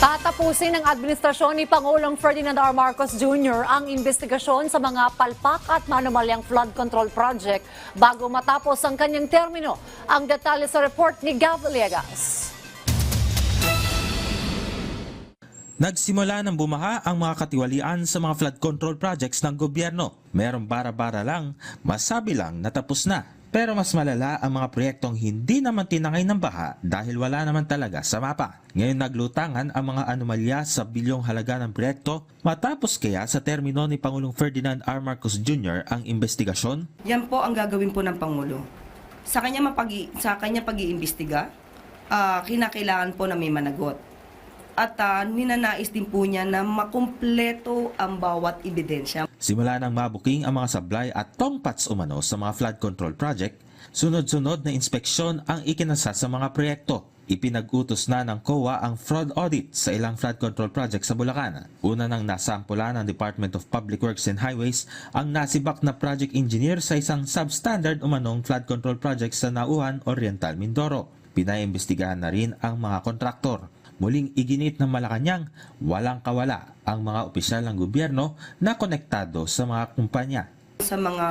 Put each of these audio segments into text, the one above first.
Tatapusin ng administrasyon ni Pangulong Ferdinand R. Marcos Jr. ang investigasyon sa mga palpak at manumalyang flood control project bago matapos ang kanyang termino. Ang detalye sa report ni Gav Villegas. Nagsimula ng bumaha ang mga katiwalian sa mga flood control projects ng gobyerno. Merong bara-bara lang, masabi lang natapos na. Pero mas malala ang mga proyektong hindi naman tinangay ng baha dahil wala naman talaga sa mapa. Ngayon naglutangan ang mga anomalya sa bilyong halaga ng proyekto matapos kaya sa termino ni Pangulong Ferdinand R. Marcos Jr. ang investigasyon? Yan po ang gagawin po ng Pangulo. Sa kanya pag-iimbestiga, kinakailangan po na may managot. At ninanais din po niya na makumpleto ang bawat ebidensya. Simula nang mabuking ang mga sablay at tongpats umano sa mga flood control project, sunod-sunod na inspeksyon ang ikinasa sa mga proyekto. Ipinag-utos na ng COA ang fraud audit sa ilang flood control project sa Bulacan. Una nang nasampulan ng Department of Public Works and Highways ang nasibak na project engineer sa isang substandard umanong flood control project sa Nauhan, Oriental, Mindoro. Pinaimbestigahan na rin ang mga kontraktor. Muling iginit ng Malacanang, walang kawala ang mga opisyal ng gobyerno na konektado sa mga kumpanya. Sa mga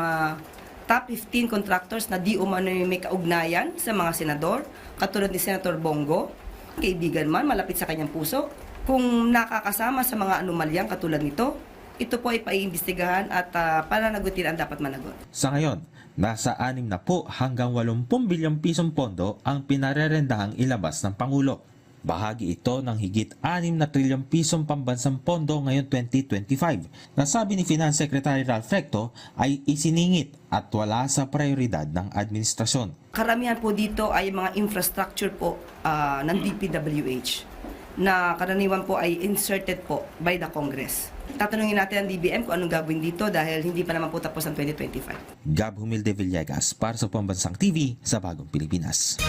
top 15 contractors na di umano may kaugnayan sa mga senador, katulad ni Senator Bongo, kaibigan man, malapit sa kanyang puso, kung nakakasama sa mga anomalyang katulad nito, ito po ay paiimbestigahan at pananagutin ang dapat managot. Sa ngayon, nasa 60 hanggang 80 bilyong pisong pondo ang pinarerendahang ilabas ng Pangulo. Bahagi ito ng higit 6 na trilyong pisong pambansang pondo ngayon 2025 na sabi ni Finance Secretary Ralph Recto ay isiningit at wala sa prioridad ng administrasyon. Karamihan po dito ay mga infrastructure po ng DPWH na karaniwan po ay inserted po by the Congress. Tatanungin natin ang DBM kung anong gagawin dito dahil hindi pa naman po tapos ang 2025. Gab Humilde Villegas para sa Pambansang TV sa Bagong Pilipinas.